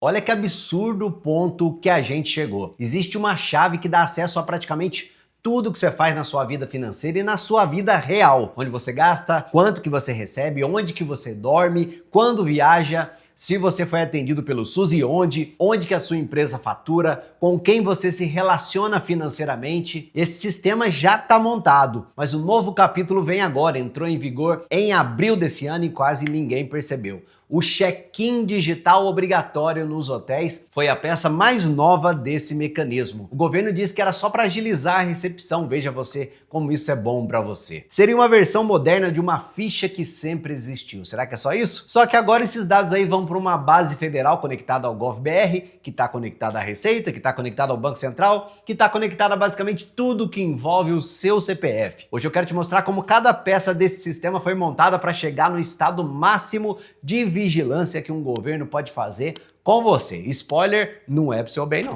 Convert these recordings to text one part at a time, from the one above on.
Olha que absurdo o ponto que a gente chegou. Existe uma chave que dá acesso a praticamente tudo que você faz na sua vida financeira e na sua vida real. Onde você gasta, quanto que você recebe, onde que você dorme, quando viaja, se você foi atendido pelo SUS e onde que a sua empresa fatura, com quem você se relaciona financeiramente. Esse sistema já está montado, mas o novo capítulo vem agora, entrou em vigor em abril desse ano e quase ninguém percebeu. O check-in digital obrigatório nos hotéis foi a peça mais nova desse mecanismo. O governo disse que era só para agilizar a recepção, veja você como isso é bom para você. Seria uma versão moderna de uma ficha que sempre existiu. Será que é só isso? Só que agora esses dados aí vão para uma base federal conectada ao GovBR, que está conectada à Receita, que está conectada ao Banco Central, que está conectada a basicamente tudo que envolve o seu CPF. Hoje eu quero te mostrar como cada peça desse sistema foi montada para chegar no estado máximo de vigilância que um governo pode fazer com você. Spoiler, não é pro seu bem não.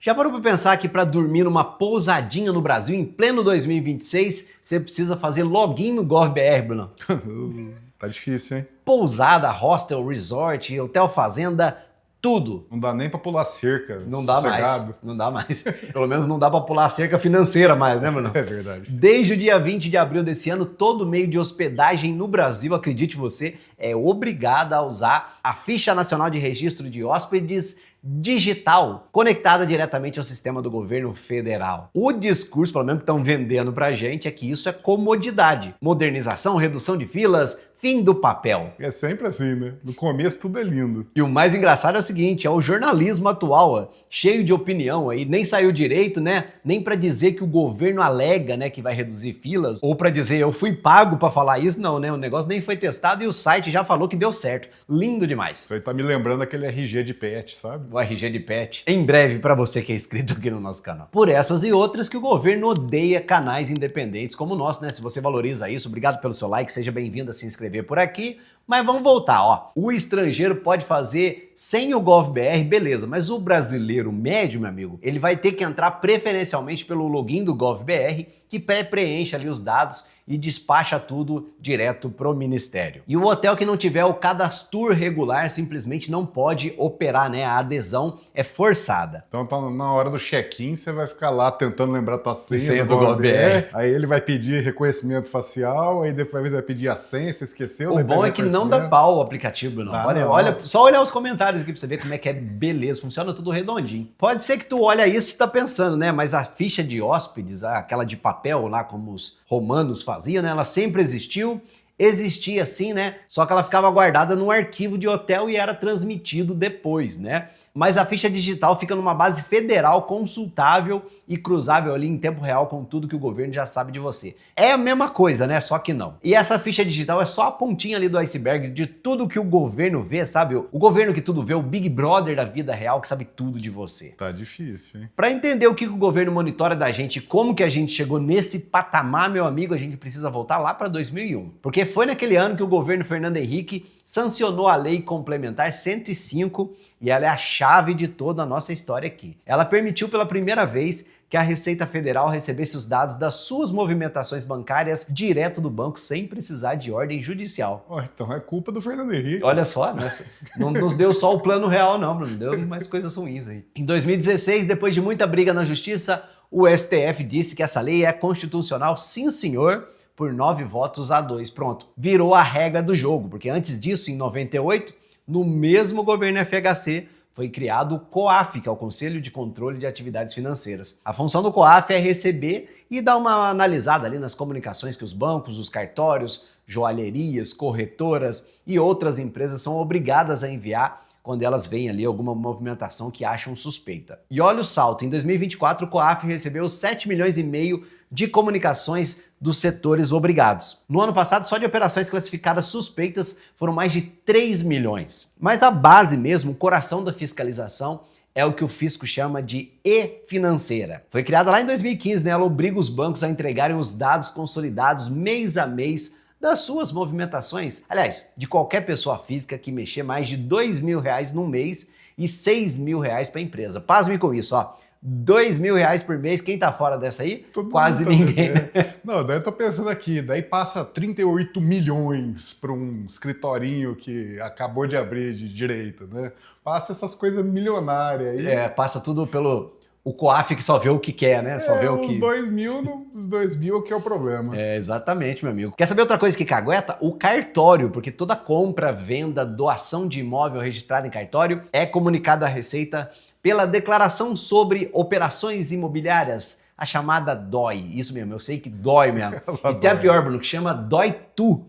Já parou para pensar que para dormir numa pousadinha no Brasil em pleno 2026, você precisa fazer login no GovBR, Bruno? Tá difícil, hein? Pousada, hostel, resort, hotel fazenda, tudo. Não dá nem pra pular cerca. Não dá sossegado. mais. Não dá mais. Pelo menos não dá pra pular a cerca financeira mais, né, Bruno? É verdade. Desde o dia 20 de abril desse ano, todo meio de hospedagem no Brasil, acredite você, é obrigado a usar a Ficha Nacional de Registro de Hóspedes digital, conectada diretamente ao sistema do governo federal. O discurso, pelo menos que estão vendendo pra gente, é que isso é comodidade. Modernização, redução de filas, fim do papel. É sempre assim, né? No começo tudo é lindo. E o mais engraçado é o seguinte, é o jornalismo atual, ó, cheio de opinião aí, nem saiu direito, né? Nem pra dizer que o governo alega, né, que vai reduzir filas, ou pra dizer eu fui pago pra falar isso, não, né? O negócio nem foi testado e o site já falou que deu certo. Lindo demais. Isso aí tá me lembrando aquele RG de pet, sabe? O RG de pet, em breve pra você que é inscrito aqui no nosso canal. Por essas e outras que o governo odeia canais independentes como o nosso, né? Se você valoriza isso, obrigado pelo seu like, seja bem-vindo a se inscrever por aqui. Mas vamos voltar, ó. O estrangeiro pode fazer sem o GovBR, beleza, mas o brasileiro médio, meu amigo, ele vai ter que entrar preferencialmente pelo login do GovBR, que preenche ali os dados e despacha tudo direto pro ministério. E o hotel que não tiver o cadastro regular simplesmente não pode operar, né? A adesão é forçada. Então tá na hora do check-in, você vai ficar lá tentando lembrar tua senha do GovBR. Aí ele vai pedir reconhecimento facial, aí depois vai pedir a senha, você esqueceu. O bom é que não dá pau o aplicativo, Bruno. Olha, só olhar os comentários aqui pra você ver como é que é beleza, funciona tudo redondinho. Pode ser que tu olha isso e tá pensando, né? Mas a ficha de hóspedes, aquela de papel lá como os romanos faziam, né? Ela sempre existiu. Existia sim, né? Só que ela ficava guardada no arquivo de hotel e era transmitido depois, né? Mas a ficha digital fica numa base federal consultável e cruzável ali em tempo real com tudo que o governo já sabe de você. É a mesma coisa, né? Só que não. E essa ficha digital é só a pontinha ali do iceberg de tudo que o governo vê, sabe? O governo que tudo vê, o Big Brother da vida real que sabe tudo de você. Tá difícil, hein? Pra entender o que o governo monitora da gente e como que a gente chegou nesse patamar, meu amigo, a gente precisa voltar lá pra 2001. Porque foi naquele ano que o governo Fernando Henrique sancionou a Lei Complementar 105 e ela é a chave de toda a nossa história aqui. Ela permitiu pela primeira vez que a Receita Federal recebesse os dados das suas movimentações bancárias direto do banco sem precisar de ordem judicial. Oh, então é culpa do Fernando Henrique. Olha só, né? Não nos deu só o plano real não, Bruno, deu mais coisas ruins aí. Em 2016, depois de muita briga na justiça, o STF disse que essa lei é constitucional, sim senhor, por 9 votos a 2. Pronto, virou a regra do jogo, porque antes disso, em 98, no mesmo governo FHC, foi criado o COAF, que é o Conselho de Controle de Atividades Financeiras. A função do COAF é receber e dar uma analisada ali nas comunicações que os bancos, os cartórios, joalherias, corretoras e outras empresas são obrigadas a enviar quando elas veem ali alguma movimentação que acham suspeita. E olha o salto, em 2024 o COAF recebeu 7,5 milhões de comunicações dos setores obrigados. No ano passado, só de operações classificadas suspeitas foram mais de 3 milhões. Mas a base mesmo, o coração da fiscalização, é o que o fisco chama de e-financeira. Foi criada lá em 2015, né? Ela obriga os bancos a entregarem os dados consolidados mês a mês das suas movimentações, aliás, de qualquer pessoa física que mexer mais de R$2.000 no mês e R$6.000 para a empresa. Pasme com isso, ó. R$ 2.000 por mês. Quem tá fora dessa aí? Todo Quase mundo tá ninguém. Não, daí eu tô pensando aqui, daí passa 38 milhões para um escritorinho que acabou de abrir de direito, né? Passa essas coisas milionárias aí. Passa tudo pelo o COAF que só vê o que quer, né? Só vê o que... Os 2.000 que é o problema. Exatamente, meu amigo. Quer saber outra coisa que cagueta? O cartório, porque toda compra, venda, doação de imóvel registrado em cartório é comunicada à Receita pela Declaração sobre Operações Imobiliárias, a chamada DOI. Isso mesmo, eu sei que dói mesmo. E tem a pior, Bruno, que chama Dói Tu.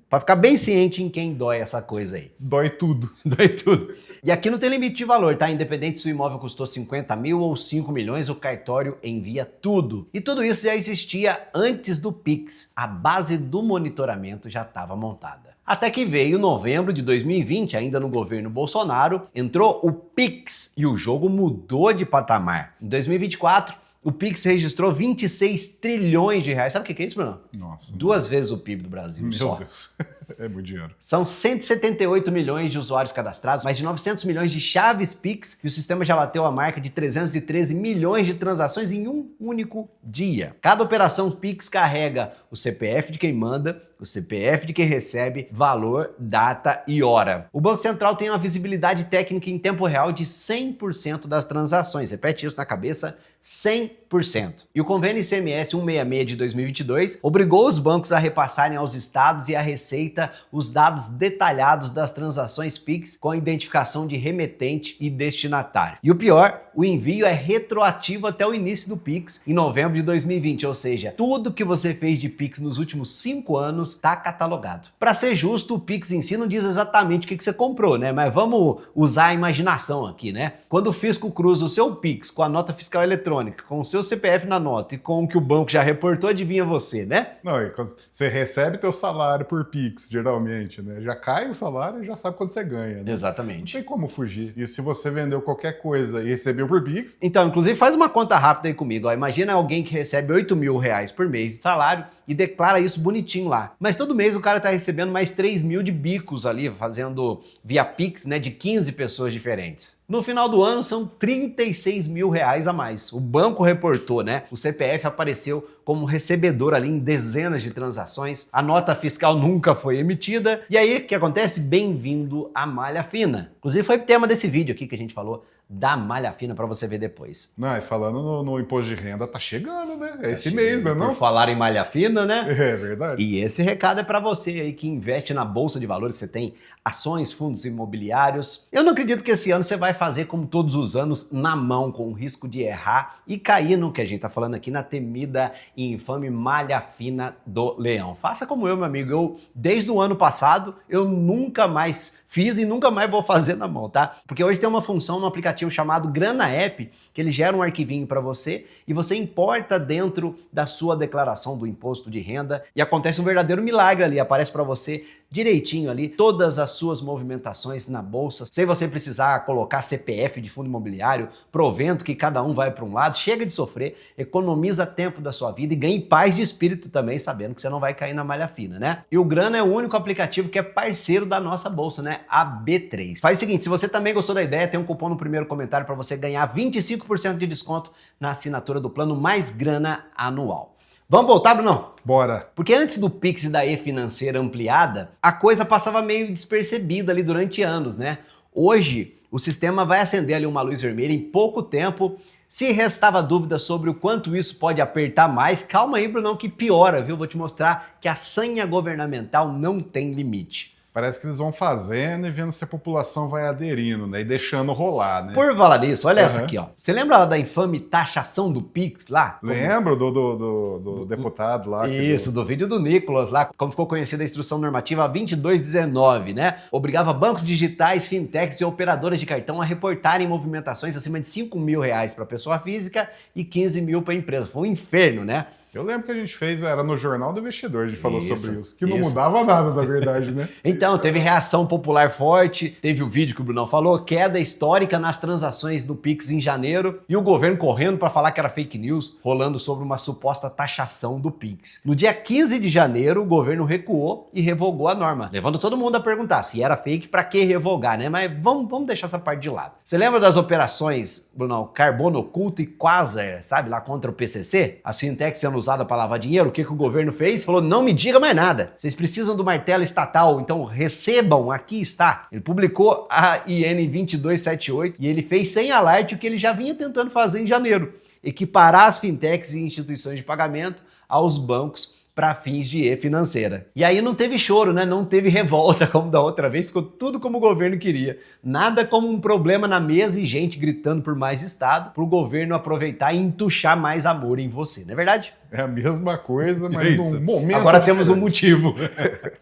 Pra ficar bem ciente em quem dói essa coisa aí. Dói tudo. Dói tudo. E aqui não tem limite de valor, tá? Independente se o imóvel custou 50 mil ou 5 milhões, o cartório envia tudo. E tudo isso já existia antes do Pix. A base do monitoramento já estava montada. Até que veio novembro de 2020, ainda no governo Bolsonaro, entrou o Pix e o jogo mudou de patamar. Em 2024, o Pix registrou 26 trilhões de reais. Sabe o que é isso, Bruno? Nossa. 2 vezes o PIB do Brasil. Meu Deus. É muito dinheiro. São 178 milhões de usuários cadastrados, mais de 900 milhões de chaves Pix e o sistema já bateu a marca de 313 milhões de transações em um único dia. Cada operação Pix carrega o CPF de quem manda, o CPF de quem recebe, valor, data e hora. O Banco Central tem uma visibilidade técnica em tempo real de 100% das transações. Repete isso na cabeça, 100%. E o convênio ICMS 166 de 2022 obrigou os bancos a repassarem aos estados e à Receita os dados detalhados das transações Pix com a identificação de remetente e destinatário. E o pior, o envio é retroativo até o início do Pix, em novembro de 2020, ou seja, tudo que você fez de Pix nos últimos 5 anos está catalogado. Para ser justo, o Pix em si não diz exatamente o que você comprou, né? Mas vamos usar a imaginação aqui, né? Quando o fisco cruza o seu Pix com a nota fiscal eletrônica, com o seu CPF na nota e com o que o banco já reportou, adivinha você, né? Não, e quando você recebe teu salário por Pix, geralmente, né? Já cai o salário e já sabe quanto você ganha, né? Exatamente. Não tem como fugir. E se você vendeu qualquer coisa e recebeu por Pix... Então, inclusive, faz uma conta rápida aí comigo. Ó. Imagina alguém que recebe R$ 8.000 por mês de salário e declara isso bonitinho lá. Mas todo mês o cara tá recebendo mais 3 mil de bicos ali, fazendo via Pix, né, de 15 pessoas diferentes. No final do ano, são R$ 36 mil a mais. O banco reportou, né? O CPF apareceu como recebedor ali em dezenas de transações. A nota fiscal nunca foi emitida. E aí, o que acontece? Bem-vindo à malha fina. Inclusive, foi o tema desse vídeo aqui que a gente falou da malha fina para você ver depois. Não, e falando no imposto de renda, tá chegando, né? É esse mês, né? Não? Por falar em malha fina, né? É verdade. E esse recado é para você aí que investe na Bolsa de Valores, você tem ações, fundos imobiliários. Eu não acredito que esse ano você vai fazer como todos os anos, na mão, com o risco de errar e cair no que a gente tá falando aqui, na temida e infame malha fina do leão. Faça como eu, meu amigo. Eu, desde o ano passado, eu nunca mais fiz e nunca mais vou fazer na mão, tá? Porque hoje tem uma função no aplicativo chamado Grana App, que ele gera um arquivinho para você e você importa dentro da sua declaração do imposto de renda e acontece um verdadeiro milagre ali, aparece para você direitinho ali todas as suas movimentações na bolsa, sem você precisar colocar CPF de fundo imobiliário, provento que cada um vai para um lado. Chega de sofrer, economiza tempo da sua vida e ganhe paz de espírito também, sabendo que você não vai cair na malha fina, né? E o Grana é o único aplicativo que é parceiro da nossa bolsa, né? A B3. Faz o seguinte, se você também gostou da ideia, tem um cupom no primeiro comentário para você ganhar 25% de desconto na assinatura do plano Mais Grana anual. Vamos voltar, Bruno? Bora. Porque antes do Pix e da e-financeira ampliada, a coisa passava meio despercebida ali durante anos, né? Hoje, o sistema vai acender ali uma luz vermelha em pouco tempo. Se restava dúvida sobre o quanto isso pode apertar mais, calma aí, Brunão, que piora, viu? Vou te mostrar que a senha governamental não tem limite. Parece que eles vão fazendo e vendo se a população vai aderindo, né? E deixando rolar, né? Por falar nisso, olha essa aqui, ó. Você lembra lá da infame taxação do Pix lá? Lembro do deputado lá. Isso, do vídeo do Nicolas lá, como ficou conhecida a instrução normativa 2219, né? Obrigava bancos digitais, fintechs e operadoras de cartão a reportarem movimentações acima de R$ 5.000 para pessoa física e 15 mil para empresa. Foi um inferno, né? Eu lembro que a gente fez, era no Jornal do Investidor, a gente falou sobre isso, que não isso. mudava nada, na verdade, né? Então, teve reação popular forte, teve o vídeo que o Brunão falou, queda histórica nas transações do Pix em janeiro, e o governo correndo para falar que era fake news, rolando sobre uma suposta taxação do Pix. No dia 15 de janeiro, o governo recuou e revogou a norma, levando todo mundo a perguntar se era fake, para que revogar, né? Mas vamos deixar essa parte de lado. Você lembra das operações, Brunão, Carbono Oculto e Quasar, sabe, lá contra o PCC? As fintechs sendo usadas para lavar dinheiro, o que o governo fez? Falou, não me diga mais nada. Vocês precisam do martelo estatal, então recebam, aqui está. Ele publicou a IN 2278 e ele fez sem alarde o que ele já vinha tentando fazer em janeiro. Equiparar as fintechs e instituições de pagamento aos bancos para fins de e-financeira. E aí não teve choro, né? Não teve revolta como da outra vez, ficou tudo como o governo queria. Nada como um problema na mesa e gente gritando por mais Estado para o governo aproveitar e entuchar mais amor em você, não é verdade? É a mesma coisa, mas num momento... Agora temos um motivo.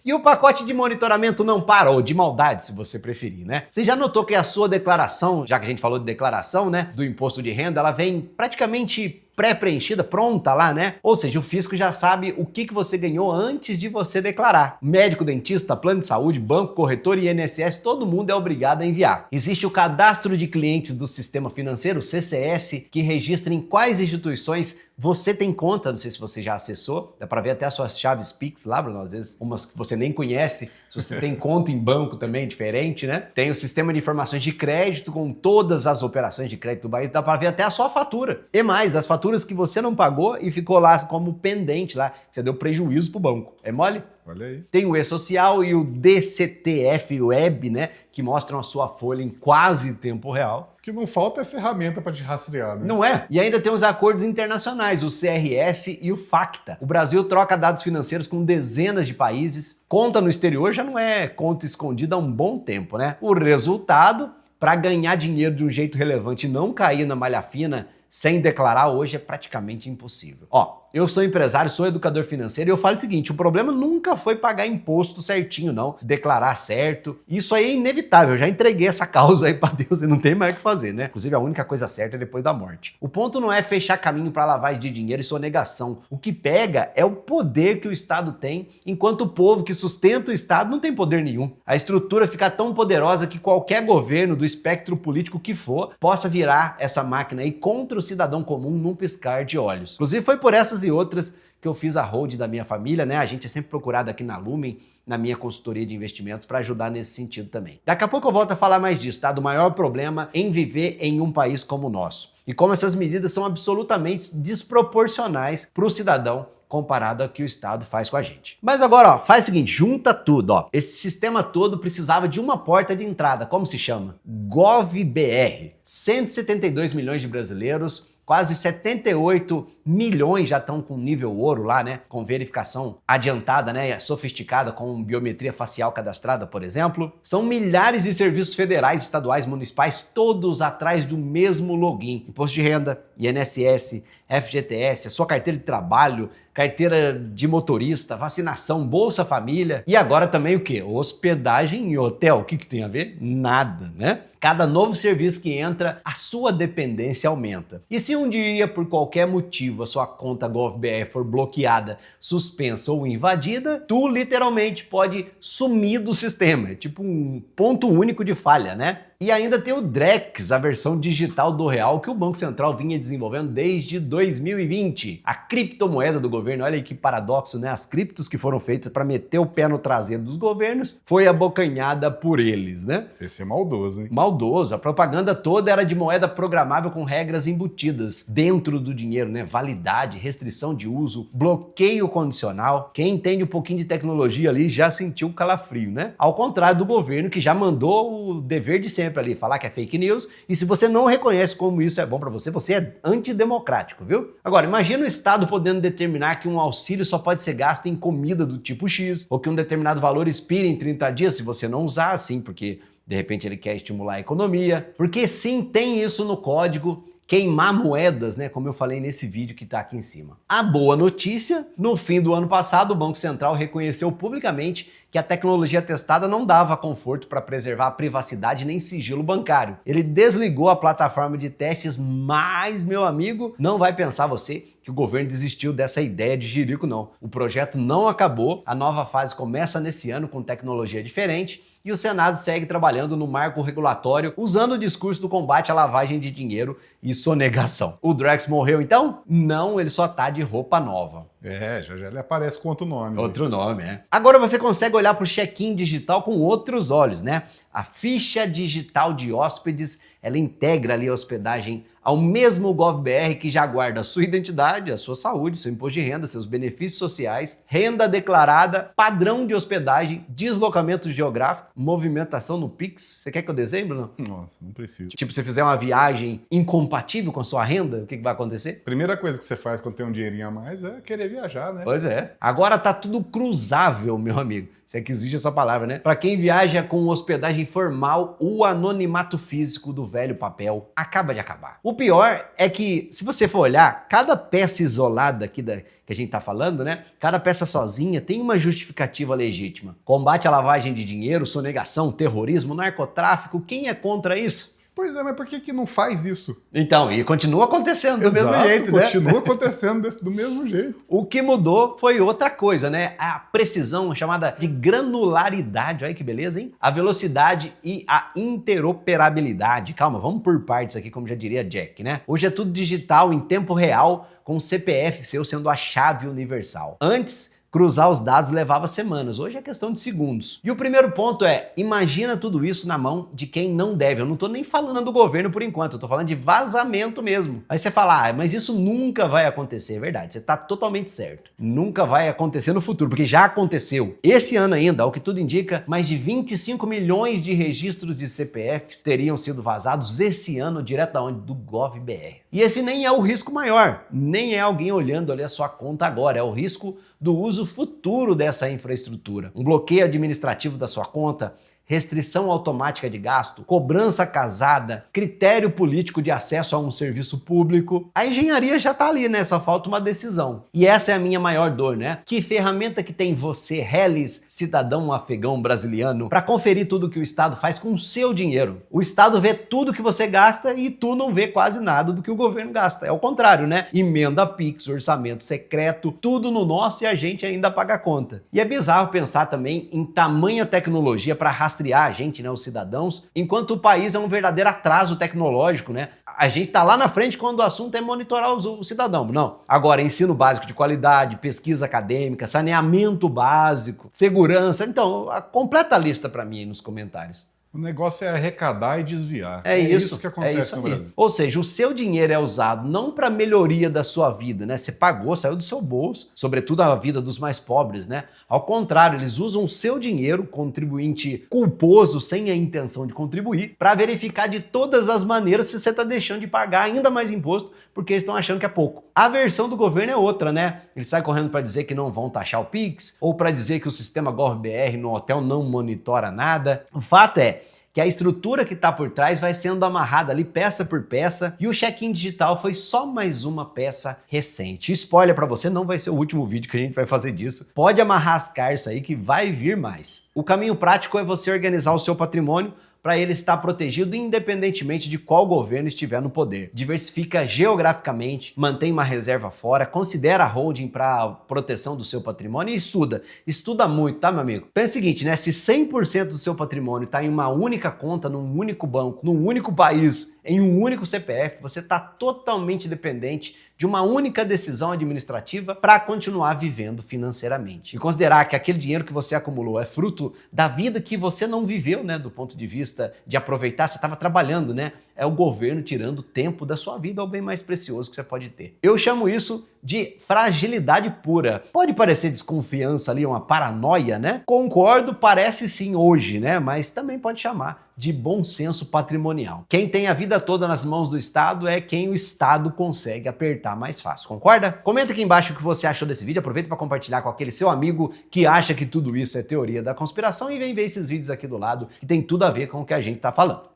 E o pacote de monitoramento não para, ou de maldade, se você preferir, né? Você já notou que a sua declaração, já que a gente falou de declaração, né, do imposto de renda, ela vem praticamente pré-preenchida, pronta lá, né? Ou seja, o fisco já sabe o que você ganhou antes de você declarar. Médico, dentista, plano de saúde, banco, corretor e INSS, todo mundo é obrigado a enviar. Existe o cadastro de clientes do sistema financeiro, CCS, que registra em quais instituições você tem conta, não sei se você já acessou, dá para ver até as suas chaves Pix lá, Bruno, às vezes umas que você nem conhece, se você tem conta em banco também, diferente, né? Tem o sistema de informações de crédito com todas as operações de crédito do país, dá para ver até a sua fatura. E mais, as faturas que você não pagou e ficou lá como pendente lá, que você deu prejuízo pro banco. É mole? Olha aí. Tem o E-Social e o DCTF Web, né, que mostram a sua folha em quase tempo real. O que não falta é ferramenta para te rastrear, né? Não é? E ainda tem os acordos internacionais, o CRS e o FACTA. O Brasil troca dados financeiros com dezenas de países. Conta no exterior já não é conta escondida há um bom tempo, né? O resultado, para ganhar dinheiro de um jeito relevante e não cair na malha fina sem declarar hoje é praticamente impossível. Ó, eu sou empresário, sou educador financeiro e eu falo o seguinte, o problema nunca foi pagar imposto certinho não, declarar certo, isso aí é inevitável, eu já entreguei essa causa aí pra Deus e não tem mais o que fazer, né? Inclusive a única coisa certa é depois da morte. O ponto não é fechar caminho para lavagem de dinheiro e sonegação, o que pega é o poder que o Estado tem, enquanto o povo que sustenta o Estado não tem poder nenhum. A estrutura fica tão poderosa que qualquer governo do espectro político que for, possa virar essa máquina aí contra o cidadão comum num piscar de olhos. Inclusive foi por essas e outras que eu fiz a hold da minha família, né? A gente é sempre procurado aqui na Lumen, na minha consultoria de investimentos, para ajudar nesse sentido também. Daqui a pouco eu volto a falar mais disso, tá? Do maior problema em viver em um país como o nosso. E como essas medidas são absolutamente desproporcionais para o cidadão comparado ao que o Estado faz com a gente. Mas agora, ó, faz o seguinte, junta tudo, ó. Esse sistema todo precisava de uma porta de entrada, como se chama? GovBR. 172 milhões de brasileiros, quase 78 milhões já estão com nível ouro lá, né? Com verificação adiantada, né? Sofisticada, com biometria facial cadastrada, por exemplo. São milhares de serviços federais, estaduais, municipais, todos atrás do mesmo login. Imposto de renda, INSS, FGTS, a sua carteira de trabalho, carteira de motorista, vacinação, Bolsa Família. E agora também o quê? Hospedagem em hotel. O que tem a ver? Nada, né? Cada novo serviço que entra, a sua dependência aumenta. E se um dia, por qualquer motivo, a sua conta GovBR for bloqueada, suspensa ou invadida, tu literalmente pode sumir do sistema. É tipo um ponto único de falha, né? E ainda tem o Drex, a versão digital do real que o Banco Central vinha desenvolvendo desde 2020. A criptomoeda do governo, olha aí que paradoxo, né? As criptos que foram feitas para meter o pé no traseiro dos governos foi abocanhada por eles, né? Esse é maldoso, hein? Maldoso. A propaganda toda era de moeda programável com regras embutidas dentro do dinheiro, né? Validade, restrição de uso, bloqueio condicional. Quem entende um pouquinho de tecnologia ali já sentiu o calafrio, né? Ao contrário do governo que já mandou o dever de sempre ali, falar que é fake news, e se você não reconhece como isso é bom para você, você é antidemocrático, viu? Agora, imagina o Estado podendo determinar que um auxílio só pode ser gasto em comida do tipo X, ou que um determinado valor expire em 30 dias se você não usar, assim, porque de repente ele quer estimular a economia, porque sim, tem isso no código, queimar moedas, né, como eu falei nesse vídeo que está aqui em cima. A boa notícia, no fim do ano passado, o Banco Central reconheceu publicamente que a tecnologia testada não dava conforto para preservar a privacidade nem sigilo bancário. Ele desligou a plataforma de testes, mas, meu amigo, não vai pensar você que o governo desistiu dessa ideia de jirico, não. O projeto não acabou, a nova fase começa nesse ano com tecnologia diferente e o Senado segue trabalhando no marco regulatório usando o discurso do combate à lavagem de dinheiro e sonegação. O Drex morreu então? Não, ele só tá de roupa nova. Já ele aparece com outro nome. Outro nome, é. Agora você consegue olhar para o check-in digital com outros olhos, né? A ficha digital de hóspedes, ela integra ali a hospedagem ao mesmo GovBR que já guarda a sua identidade, a sua saúde, seu imposto de renda, seus benefícios sociais, renda declarada, padrão de hospedagem, deslocamento geográfico, movimentação no Pix. Você quer que eu desenhe, Bruno? Nossa, não preciso. Tipo, se você fizer uma viagem incompatível com a sua renda, o que vai acontecer? Primeira coisa que você faz quando tem um dinheirinho a mais é querer viajar, né? Pois é. Agora tá tudo cruzável, meu amigo. Se é que existe essa palavra, né? Para quem viaja com hospedagem formal, o anonimato físico do velho papel acaba de acabar. O pior é que, se você for olhar, cada peça isolada aqui que a gente tá falando, né? Cada peça sozinha tem uma justificativa legítima. Combate à lavagem de dinheiro, sonegação, terrorismo, narcotráfico, quem é contra isso? Pois é, mas por que não faz isso? Então, e continua acontecendo do mesmo jeito, né? Continua acontecendo do mesmo jeito. O que mudou foi outra coisa, né? A precisão, chamada de granularidade, olha que beleza, hein? A velocidade e a interoperabilidade. Calma, vamos por partes aqui, como já diria Jack, né? Hoje é tudo digital, em tempo real, com o CPF seu sendo a chave universal. Antes, cruzar os dados levava semanas, hoje é questão de segundos. E o primeiro ponto é, imagina tudo isso na mão de quem não deve. Eu não tô nem falando do governo por enquanto, eu tô falando de vazamento mesmo. Aí você fala, mas isso nunca vai acontecer, é verdade, você tá totalmente certo. Nunca vai acontecer no futuro, porque já aconteceu. Esse ano ainda, ao que tudo indica, mais de 25 milhões de registros de CPFs teriam sido vazados esse ano, direto da onde? Do GovBR. E esse nem é o risco maior, nem é alguém olhando ali a sua conta agora, é o risco do uso futuro dessa infraestrutura. Um bloqueio administrativo da sua conta, restrição automática de gasto, cobrança casada, critério político de acesso a um serviço público. A engenharia já tá ali, né? Só falta uma decisão. E essa é a minha maior dor, né? Que ferramenta que tem você, reles, cidadão afegão brasiliano, para conferir tudo que o Estado faz com o seu dinheiro? O Estado vê tudo que você gasta e tu não vê quase nada do que o governo gasta. É o contrário, né? Emenda Pix, orçamento secreto, tudo no nosso e a gente ainda paga a conta. E é bizarro pensar também em tamanha tecnologia para rastrear a gente, né, os cidadãos, enquanto o país é um verdadeiro atraso tecnológico, né? A gente tá lá na frente quando o assunto é monitorar o cidadão, não. Agora, ensino básico de qualidade, pesquisa acadêmica, saneamento básico, segurança, então, completa a lista para mim aí nos comentários. O negócio é arrecadar e desviar. É isso que acontece no aí. Brasil. Ou seja, o seu dinheiro é usado não para melhoria da sua vida, né? Você pagou, saiu do seu bolso, sobretudo a vida dos mais pobres, né? Ao contrário, eles usam o seu dinheiro, contribuinte culposo, sem a intenção de contribuir, para verificar de todas as maneiras se você está deixando de pagar ainda mais imposto, porque eles estão achando que é pouco. A versão do governo é outra, né? Eles saem correndo para dizer que não vão taxar o Pix, ou para dizer que o sistema GovBR no hotel não monitora nada. O fato é que a estrutura que está por trás vai sendo amarrada ali peça por peça e o check-in digital foi só mais uma peça recente. Spoiler para você, não vai ser o último vídeo que a gente vai fazer disso. Pode amarrar as carças aí que vai vir mais. O caminho prático é você organizar o seu patrimônio para ele estar protegido independentemente de qual governo estiver no poder. Diversifica geograficamente, mantém uma reserva fora, considera a holding para proteção do seu patrimônio e estuda. Estuda muito, tá, meu amigo? Pensa o seguinte, né? Se 100% do seu patrimônio está em uma única conta, num único banco, num único país, em um único CPF, você está totalmente dependente de uma única decisão administrativa para continuar vivendo financeiramente. E considerar que aquele dinheiro que você acumulou é fruto da vida que você não viveu, né, do ponto de vista de aproveitar, você estava trabalhando, né? É o governo tirando tempo da sua vida, é o bem mais precioso que você pode ter. Eu chamo isso de fragilidade pura. Pode parecer desconfiança ali, uma paranoia, né? Concordo, parece sim hoje, né? Mas também pode chamar de bom senso patrimonial. Quem tem a vida toda nas mãos do Estado é quem o Estado consegue apertar mais fácil, concorda? Comenta aqui embaixo o que você achou desse vídeo, aproveita para compartilhar com aquele seu amigo que acha que tudo isso é teoria da conspiração e vem ver esses vídeos aqui do lado que tem tudo a ver com o que a gente tá falando.